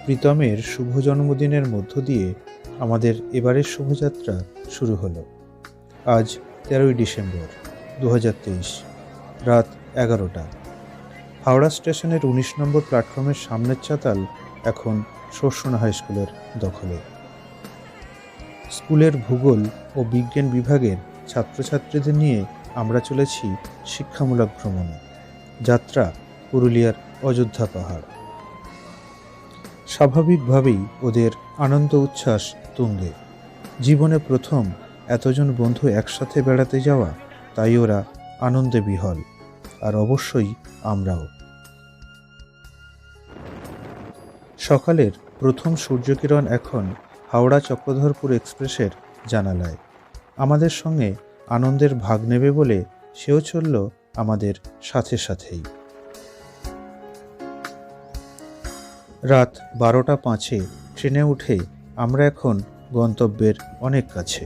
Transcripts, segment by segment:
প্রীতমের শুভ জন্মদিনের মধ্য দিয়ে আমাদের এবারের শুভযাত্রা শুরু হলো। আজ 13ই ডিসেম্বর 2023, রাত 11টা। হাওড়া স্টেশনের 19 নম্বর প্ল্যাটফর্মের সামনের চাতাল এখন সরসোনা হাই স্কুলের দখলে। স্কুলের ভূগোল ও বিজ্ঞান বিভাগের ছাত্রছাত্রীদের নিয়ে আমরা চলেছি শিক্ষামূলক ভ্রমণে। যাত্রা পুরুলিয়ার অযোধ্যা পাহাড়। স্বাভাবিকভাবেই ওদের আনন্দ উচ্ছ্বাস তুঙ্গে। জীবনে প্রথম এতজন বন্ধু একসাথে বেড়াতে যাওয়া, তাই ওরা আনন্দে বিহল, আর অবশ্যই আমরাও। সকালের প্রথম সূর্যকিরণ এখন হাওড়া চক্রধরপুর এক্সপ্রেসের জানালায়। আমাদের সঙ্গে আনন্দের ভাগ নেবে বলে সেও চলল আমাদের সাথে সাথেই। রাত 12:05 ট্রেনে উঠে আমরা এখন গন্তব্যের অনেক কাছে।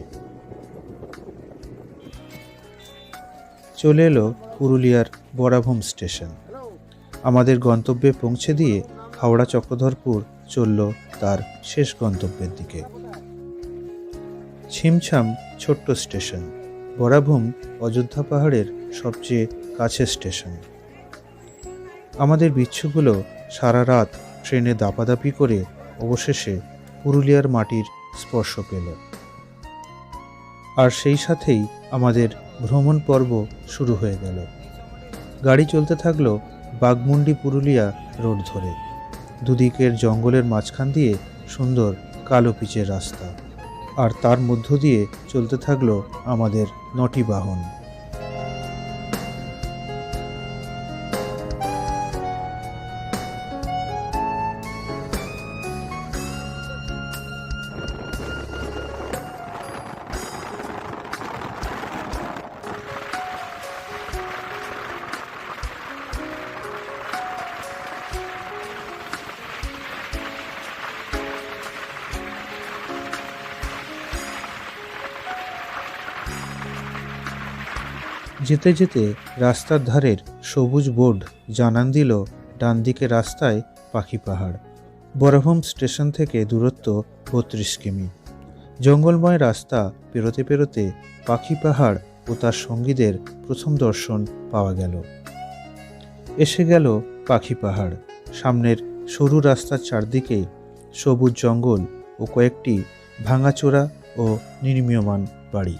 চলে এলো পুরুলিয়ার বরাভূম স্টেশন। আমাদের গন্তব্যে পৌঁছে দিয়ে হাওড়া চক্রধরপুর চলল তার শেষ গন্তব্যের দিকে। ছিমছাম ছোট্ট স্টেশন। বরাভূম অযোধ্যা পাহাড়ের সবচেয়ে কাছের স্টেশন। আমাদের বিচ্ছুগুলো সারা রাত ট্রেনে দাপাদাপি করে অবশেষে পুরুলিয়ার মাটির স্পর্শ পেল। আর সেই সাথেই আমাদের ভ্রমণ পর্ব শুরু হয়ে গেল। গাড়ি চলতে থাকলো বাঘমুন্ডি পুরুলিয়া রোড ধরে। দুদিকের জঙ্গলের মাঝখান দিয়ে সুন্দর কালো পিচের রাস্তা, আর তার মধ্য দিয়ে চলতে থাকলো আমাদের 9টি বাহন। যেতে যেতে রাস্তার ধারের সবুজ বোর্ড জানান দিল ডান দিকে রাস্তায় পাখি পাহাড়। বরাভূম স্টেশন থেকে দূরত্ব 32 কিমি। জঙ্গলময় রাস্তা পেরোতে পেরোতে পাখি পাহাড় ও তার সঙ্গীদের প্রথম দর্শন পাওয়া গেল। এসে গেল পাখি পাহাড়। সামনের সরু রাস্তার চারদিকে সবুজ জঙ্গল ও কয়েকটি ভাঙাচোরা ও নির্মীয়মান বাড়ি।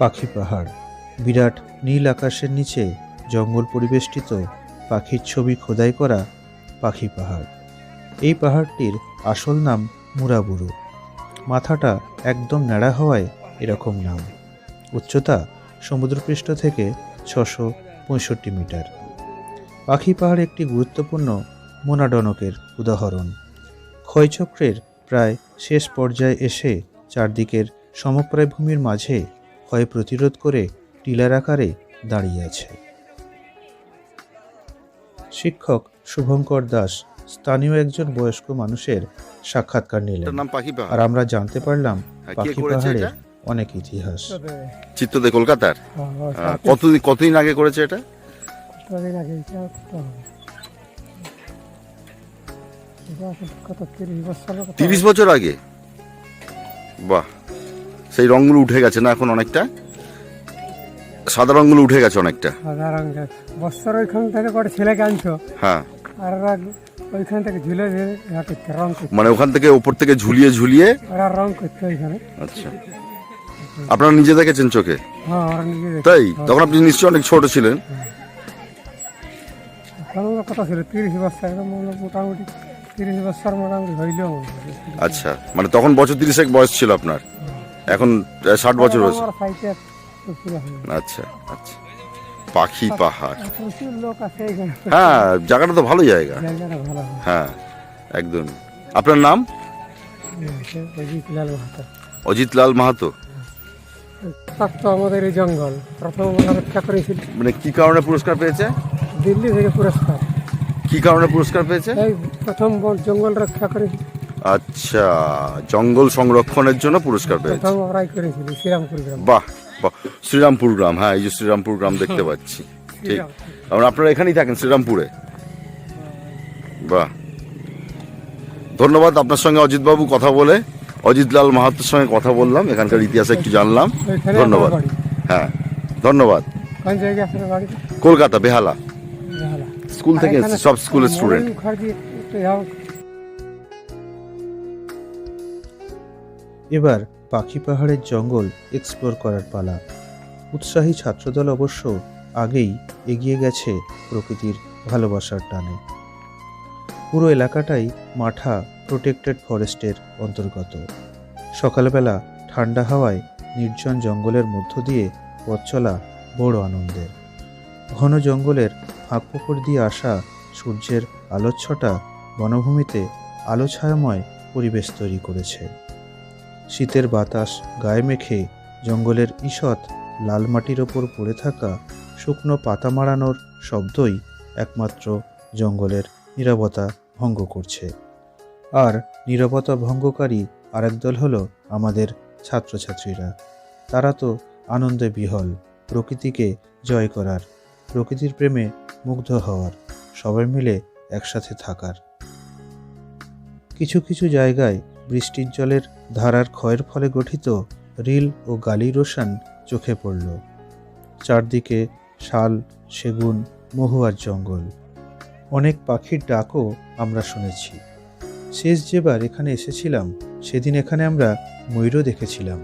পাখি পাহাড়। বিরাট নীল আকাশের নিচে জঙ্গল পরিবেষ্টিত পাখির ছবি খোদাই করা পাখি পাহাড়। এই পাহাড়টির আসল নাম মুরাবুরু। মাথাটা একদম ন্যাড়া হওয়ায় এরকম নাম। উচ্চতা সমুদ্রপৃষ্ঠ থেকে 665 মিটার। পাখি পাহাড় একটি গুরুত্বপূর্ণ মোনাডনকের উদাহরণ। ক্ষয়চক্রের প্রায় শেষ পর্যায়ে এসে চারদিকের সমপ্রায় ভূমির মাঝে ক্ষয় প্রতিরোধ করে টিলার আকারে দাঁড়িয়ে আছে। শিক্ষক শুভঙ্কর দাস স্থানীয় একজন বয়স্ক মানুষের সাক্ষাৎকার নিলেন, আর আমরা জানতে পারলাম পাখি পাহাড়ের অনেক ইতিহাস। চিত্তদে কলকাতার কতদিন আগে করেছে এটা? 30 বছর আগে। বাহ, সেই রঙগুলো উঠে গেছে না এখন? অনেকটা সাদা রঙগুলো উঠে গেছে অনেকটা। সাদা রঙ বছর ওইখান থেকে করে ছেলেকে আনছো। হ্যাঁ, আর ওইখান থেকে ঝুলে রং করতে, মানে ওখান থেকে উপর থেকে ঝুলিয়ে ঝুলিয়ে রং করতে ওইখানে। আচ্ছা, আপনারা নিজে দেখেছেন চোখে? হ্যাঁ, ওরা নিজে দেখে। তাই? তখন আপনি নিশ্চয়ই অনেক ছোট ছিলেন। কত ছিল? 30 বছর, মোটামুটি 30 বছর মোটামুটি হইলেও। আচ্ছা, মানে তখন বছর 30 বয়স ছিল আপনার, এখন 60 বছর হয়েছে। আচ্ছা আচ্ছা। পাখি পাহাড়, হ্যাঁ, জায়গাটা তো ভালো জায়গা। হ্যাঁ, একদম। আপনার নাম? অজিত লাল মাহাতো। আমাদের এই জঙ্গল প্রথম রক্ষা করেছিল। মানে কি কারণে পুরস্কার পেয়েছে? দিল্লি থেকে পুরস্কার। কি কারণে পুরস্কার পেয়েছে? প্রথম জঙ্গল রক্ষা করেছিল। আচ্ছা, জঙ্গল সংরক্ষণের জন্য পুরস্কার পেয়েছে। প্রথম আমরাই করেছিল শ্রীরামপুর গ্রামে। বাহ শ্রীরামপুর গ্রাম, হ্যাঁ এই যে শ্রীরামপুর গ্রাম দেখতে পাচ্ছি। ঠিক, কারণ আপনারা এখানেই থাকেন শ্রীরামপুরে। বাহ, ধন্যবাদ। আপনার সঙ্গে অজিতবাবু কথা বলে, অজিতলাল মাহাতোর সঙ্গে কথা বললাম, এখানকার ইতিহাস একটু জানলাম। ওইখানে ধন্যবাদ। আমার বাড়ি। হ্যাঁ ধন্যবাদ। কোন জায়গায় আপনার বাড়ি? কলকাতা, বেহালা। বেহালা। স্কুল থেকে এসেছি, সব স্কুলের স্টুডেন্ট। ময়ূর মুখার্জি একটু যাও। এবার পাখি পাহাড়ের জঙ্গল এক্সপ্লোর করার পালা। উৎসাহী ছাত্রদল অবশ্য আগেই এগিয়ে গেছে প্রকৃতির ভালোবাসার টানে। পুরো এলাকাটাই মাঠা প্রোটেক্টেড ফরেস্টের অন্তর্গত। সকালবেলা ঠান্ডা হাওয়ায় নির্জন জঙ্গলের মধ্য দিয়ে পথ চলা বড় আনন্দের। ঘন জঙ্গলের ফাঁকফোকর দিয়ে আসা সূর্যের আলোচ্ছটা বনভূমিতে আলো ছায়াময় পরিবেশ তৈরি করেছে। শীতের বাতাস গায়ে মেখে জঙ্গলের ঈষৎ লাল মাটির ওপর পড়ে থাকা শুকনো পাতা মাড়ানোর শব্দই একমাত্র জঙ্গলের নীরবতা ভঙ্গ করছে। আর নীরবতা ভঙ্গকারী আরেক দল হলো আমাদের ছাত্রছাত্রীরা। তারা তো আনন্দে বিহল, প্রকৃতিকে জয় করার, প্রকৃতির প্রেমে মুগ্ধ হওয়ার, সবাই মিলে একসাথে থাকার। কিছু কিছু জায়গায় বৃষ্টির জলের ধারার ক্ষয়ের ফলে গঠিত রিল ও গালি রোশান চোখে পড়ল। চারদিকে শাল, সেগুন, মহুয়ার জঙ্গল। অনেক পাখির ডাকও আমরা শুনেছি। শেষ যেবার এখানে এসেছিলাম সেদিন এখানে আমরা ময়ূরও দেখেছিলাম।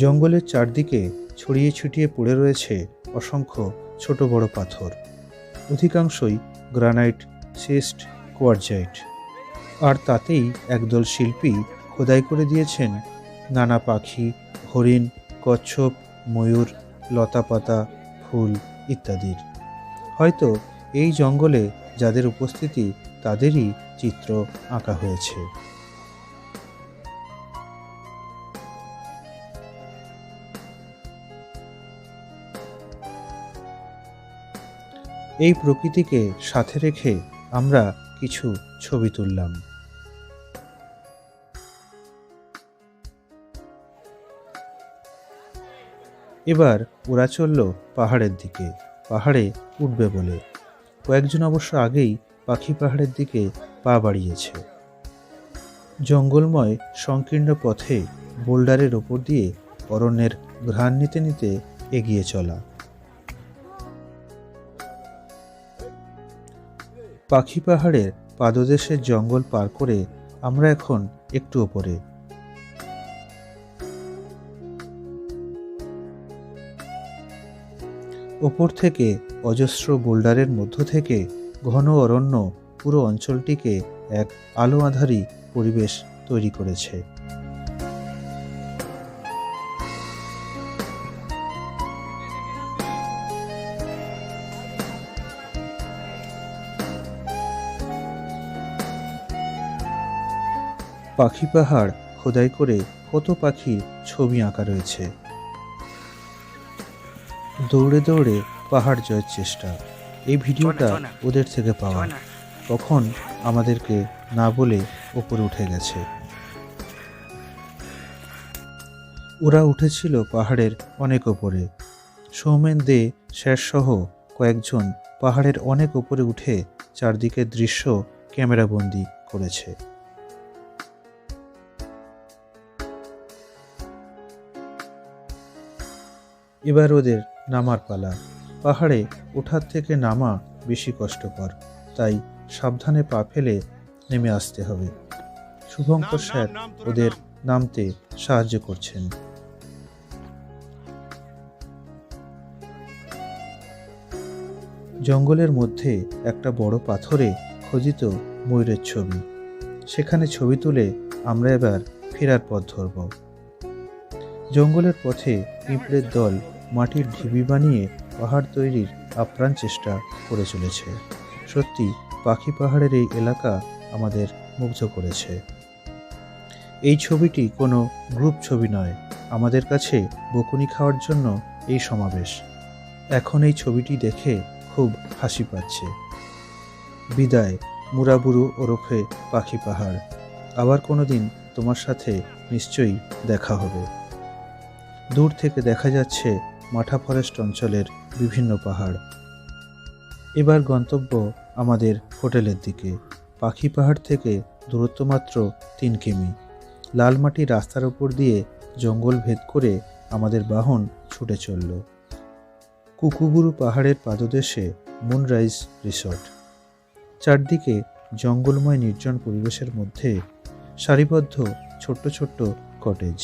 জঙ্গলের চারদিকে ছড়িয়ে ছিটিয়ে পড়ে রয়েছে অসংখ্য ছোট বড় পাথর, অধিকাংশই গ্রানাইট, সিস্ট, কোয়ার্জাইট। আর তাতেই একদল শিল্পী খোদাই করে দিয়েছেন নানা পাখি, হরিণ, কচ্ছপ, ময়ূর, লতাপাতা, ফুল ইত্যাদির। হয়তো এই জঙ্গলে যাদের উপস্থিতি তাদেরই চিত্র আঁকা হয়েছে। এই প্রকৃতিকে সাথে রেখে আমরা কিছু ছবি তুললাম। এবার ওরা চলল পাহাড়ের দিকে, পাহাড়ে উঠবে বলে। কয়েকজন অবশ্য আগেই পাখি পাহাড়ের দিকে পা বাড়িয়েছে। জঙ্গলময় সংকীর্ণ পথে বোল্ডারের ওপর দিয়ে অরণ্যের ঘ্রাণ নিতে নিতে এগিয়ে চলা। পাখি পাহাড়ের পাদদেশের জঙ্গল পার করে আমরা এখন একটু ওপরে। ওপর থেকে অজস্র বোল্ডারের মধ্য থেকে ঘন অরণ্য পুরো অঞ্চলটিকে এক আলো আঁধারি পরিবেশ তৈরি করেছে। পাখি পাহাড় খোদাই করে কত পাখির ছবি আঁকা রয়েছে। দৌড়ে দৌড়ে পাহাড় জয়ের চেষ্টা। এই ভিডিওটা ওদের থেকে পাওয়া, কখন আমাদেরকে না বলে ওপরে উঠে গেছে। ওরা উঠেছিল পাহাড়ের অনেক ওপরে। সৌমেন দে, শেরসহ কয়েকজন পাহাড়ের অনেক ওপরে উঠে চারদিকের দৃশ্য ক্যামেরাবন্দি করেছে। এবার ওদের নামার পালা। পাহাড়ে ওঠার থেকে নামা বেশি কষ্টকর, তাই সাবধানে পা ফেলে নেমে আসতে হবে। শুভঙ্কর স্যার ওদের নামতে সাহায্য করছেন। জঙ্গলের মধ্যে একটা বড় পাথরে খোদিত ময়ূরের ছবি। সেখানে ছবি তুলে আমরা এবার ফেরার পথ ধরব। জঙ্গলের পথে পিঁপড়ের দল মাটির ঢিবি বানিয়ে পাহাড় তৈরির আপ্রাণ চেষ্টা করে চলেছে। সত্যি পাখি পাহাড়ের এই এলাকা আমাদের মুগ্ধ করেছে। এই ছবিটি কোনো গ্রুপ ছবি নয়, আমাদের কাছে বকুনি খাওয়ার জন্য এই সমাবেশ। এখন এই ছবিটি দেখে খুব হাসি পাচ্ছে। বিদায় মুরাবুরু ওরফে পাখি পাহাড়। আবার কোনো দিন তোমার সাথে নিশ্চয়ই দেখা হবে। দূর থেকে দেখা যাচ্ছে মাঠা ফরেস্ট অঞ্চলের বিভিন্ন পাহাড়। এবার গন্তব্য আমাদের হোটেলের দিকে। পাখি পাহাড় থেকে দূরত্ব মাত্র 3 কিমি। লালমাটি রাস্তার উপর দিয়ে জঙ্গল ভেদ করে আমাদের বাহন ছুটে চলল। কুকুবুরু পাহাড়ের পাদদেশে মুনরাইজ রিসর্ট। চারদিকে জঙ্গলময় নির্জন পরিবেশের মধ্যে সারিবদ্ধ ছোট্ট ছোট্ট কটেজ।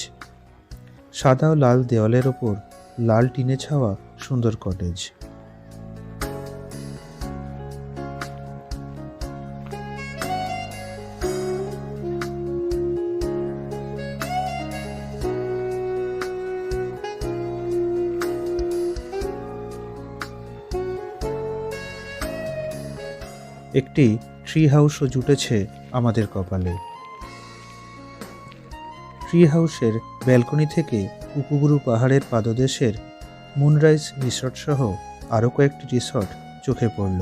সাদা ও লাল দেওয়ালের ওপর লাল টিনে ছাওয়া সুন্দর কটেজ। একটি ট্রি হাউসও জুটেছে আমাদের কপালে। ট্রি হাউসের ব্যালকনি থেকে কুকুবুরু পাহাড়ের পাদদেশের মুনরাইজ রিসর্ট সহ আরও কয়েকটি রিসর্ট চোখে পড়ল।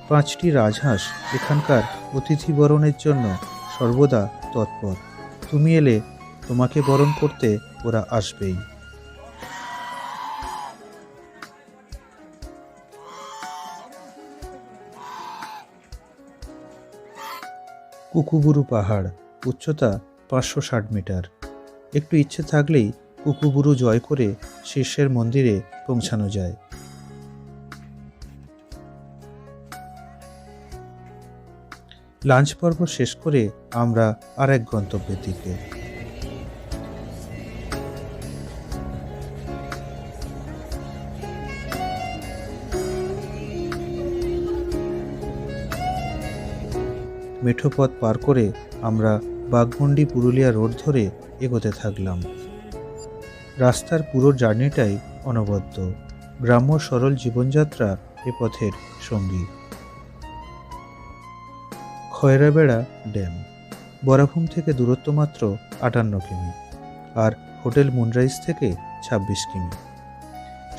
পাঁচটি রাজহাঁস এখানকার অতিথি বরণের জন্য সর্বদা তৎপর। তুমি এলে তোমাকে বরণ করতে ওরা আসবেই। কুকুবুরু পাহাড়, উচ্চতা 560 মিটার। একটু ইচ্ছে থাকলেই কুকুবুরু জয় করে শীর্ষের মন্দিরে পৌঁছানো যায়। লাঞ্চ পর্ব শেষ করে আমরা আর এক গন্তব্যের দিকে। মেঠো পথ পার করে আমরা বাঘমুন্ডি পুরুলিয়া রোড ধরে এগোতে থাকলাম। রাস্তার পুরো জার্নিটাই অনবদ্য। গ্রাম্য সরল জীবনযাত্রা এ পথের সঙ্গী। খয়রাবেড়া ড্যাম বরাভূম থেকে দূরত্ব মাত্র 58 কিমি, আর হোটেল মুনরাইজ থেকে 26 কিমি।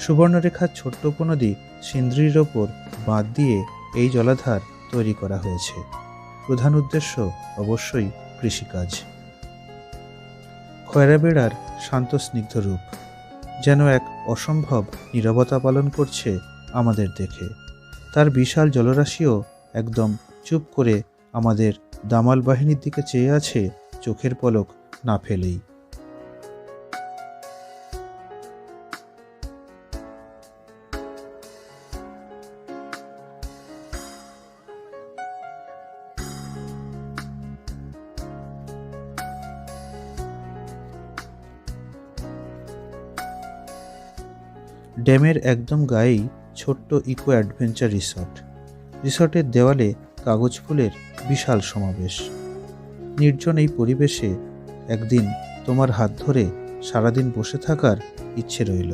সুবর্ণরেখার ছোট্ট উপনদী সিন্দ্রির ওপর বাঁধ দিয়ে এই জলাধার তৈরি করা হয়েছে। প্রধান উদ্দেশ্য অবশ্যই কৃষিকাজ। খয়রাবেড়ার শান্ত স্নিগ্ধ রূপ যেন এক অসম্ভব নীরবতা পালন করছে আমাদের দেখে। তার বিশাল জলরাশিও একদম চুপ করে আমাদের দামাল বাহিনীর দিকে চেয়ে আছে চোখের পলক না ফেলেই। ড্যামের একদম গায়েই ছোট্ট ইকো অ্যাডভেঞ্চার রিসর্ট। রিসর্টের দেওয়ালে কাগজ ফুলের বিশাল সমাবেশ। নির্জন এই পরিবেশে একদিন তোমার হাত ধরে সারাদিন বসে থাকার ইচ্ছে রইল।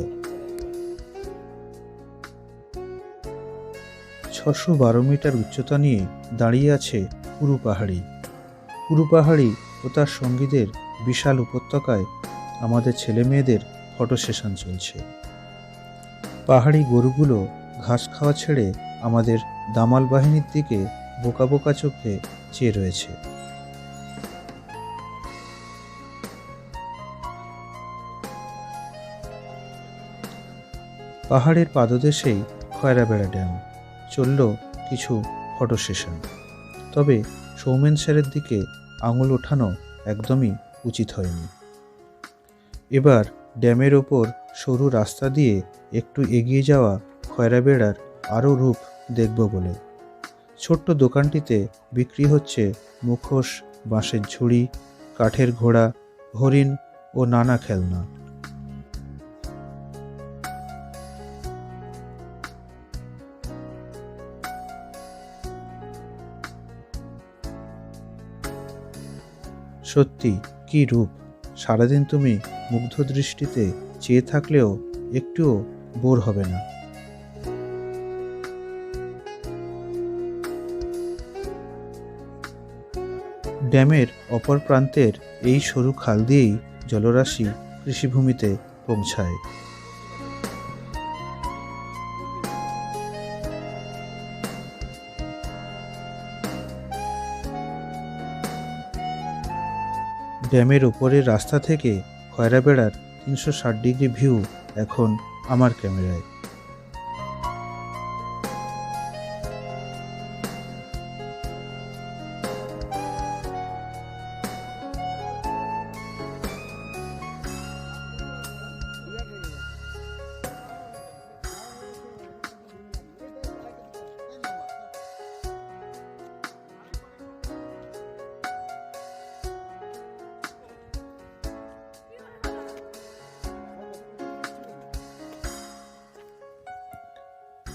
612 মিটার উচ্চতা নিয়ে দাঁড়িয়ে আছে পুরু পাহাড়ি। পুরু পাহাড়ি ও তার সঙ্গীদের বিশাল উপত্যকায় আমাদের ছেলে মেয়েদের ফটো সেশন চলছে। পাহাড়ি গরুগুলো ঘাস খাওয়া ছেড়ে আমাদের দামাল বাহিনীর দিকে বোকা বোকা চোখে চেয়ে রয়েছে। পাহাড়ের পাদদেশেই খয়রাবেড়া ড্যাম। চলল কিছু ফটো সেশন। তবে সৌমেন স্যারের দিকে আঙুল ওঠানো একদমই উচিত হয়নি। এবার ড্যামের ওপর সরু রাস্তা দিয়ে একটু এগিয়ে যাওয়া খয়রাবেড়ার আরও রূপ দেখব বলে। ছোট্ট দোকানটিতে বিক্রি হচ্ছে মুখোশ, বাঁশের ঝুড়ি, কাঠের ঘোড়া, হরিণ ও নানা খেলনা। সত্যি কি রূপ! সারাদিন তুমি মুগ্ধ দৃষ্টিতে চেয়ে থাকলেও একটুও বোর হবে না। ড্যামের অপর প্রান্তের এই সরু খাল দিয়েই জলরাশি কৃষিভূমিতে পৌঁছায়। ড্যামের ওপরের রাস্তা থেকে খয়রাবেড়ার 360 ডিগ্রি ভিউ এখন আমার ক্যামেরায়।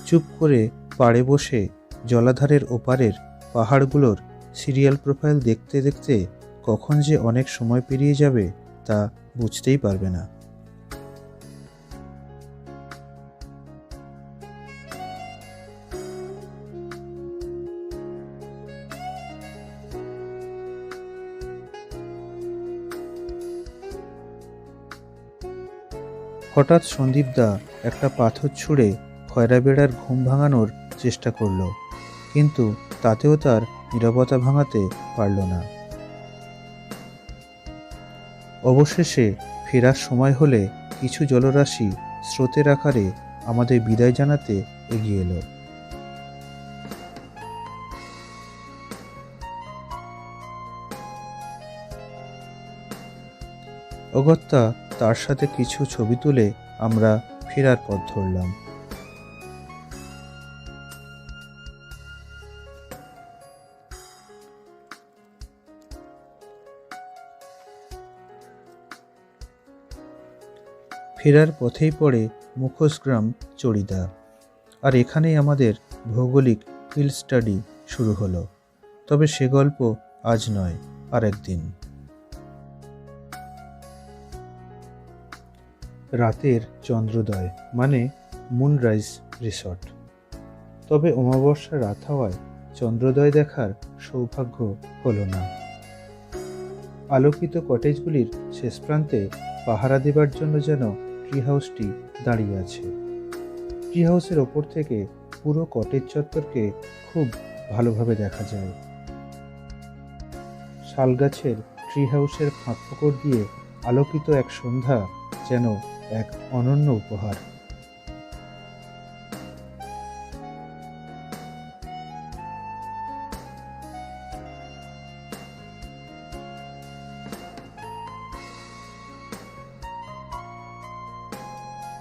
চুপ করে পাড়ে বসে জলাধারের ওপারের পাহাড়গুলোর সিরিয়াল প্রোফাইল দেখতে দেখতে কখন যে অনেক সময় পেরিয়ে যাবে তা বুঝতেই পারবে না। হঠাৎ সন্দীপদা একটা পাথর ছুঁড়ে খয়রাবেড়ার ঘুম ভাঙানোর চেষ্টা করল, কিন্তু তাতেও তার নীরবতা ভাঙাতে পারল না। অবশেষে ফেরার সময় হলে কিছু জলরাশি স্রোতের আকারে আমাদের বিদায় জানাতে এগিয়ে এলো। অগত্যা তার সাথে কিছু ছবি তুলে আমরা ফেরার পথ ধরলাম। ফেরার পথেই পড়ে মুখোশগ্রাম চড়িদা, আর এখানেই আমাদের ভৌগোলিক ফিল্ড স্টাডি শুরু হলো। তবে সে গল্প আজ নয়, আর একদিন। রাতের চন্দ্রোদয় মানে মুনরাইজ রিসর্ট। তবে অমাবস্যা রাত হওয়ায় চন্দ্রোদয় দেখার সৌভাগ্য হলো না। আলোকিত কটেজগুলির শেষ প্রান্তে পাহারা দেবার জন্য যেন ট্রি হাউসটি দাঁড়িয়ে আছে। ট্রি হাউসের ওপর থেকে পুরো কটেজ চত্বরকে খুব ভালোভাবে দেখা যায়। শালগাছের ট্রি হাউসের ফাঁক ফোকর দিয়ে আলোকিত এক সন্ধ্যা যেন এক অনন্য উপহার।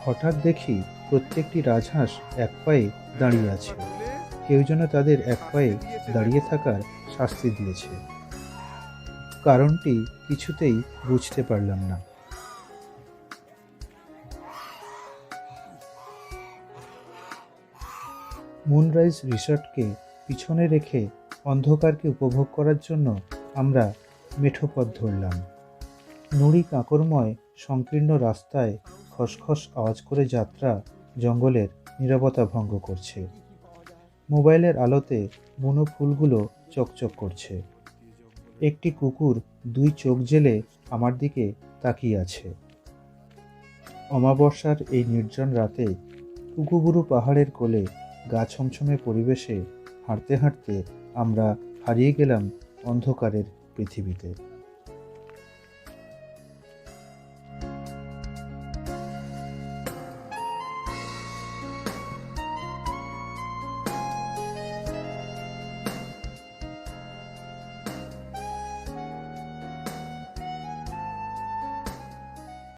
হঠাৎ দেখি প্রত্যেকটি রাজহাঁস এক পায়ে দাঁড়িয়ে আছে। কেউ যেন তাদের এক পায়ে দাঁড়িয়ে থাকার শাস্তি দিয়েছে। কারণটি কিছুতেই বুঝতে পারলাম না। মুনরাইজ রিসর্টকে পিছনে রেখে অন্ধকারকে উপভোগ করার জন্য আমরা মেঠো পথ ধরলাম। নুড়ি কাঁকরময় সংকীর্ণ রাস্তায় খসখস আওয়াজ করে যাত্রা জঙ্গলের নীরবতা ভঙ্গ করছে। মোবাইলের আলোতে বুনো ফুলগুলো চকচক করছে। একটি কুকুর দুই চোখ জেলে আমার দিকে তাকিয়ে আছে। অমাবস্যার এই নির্জন রাতে কুকুবুরু পাহাড়ের কোলে গা ছমছমে পরিবেশে হাঁটতে হাঁটতে আমরা হারিয়ে গেলাম অন্ধকারের পৃথিবীতে।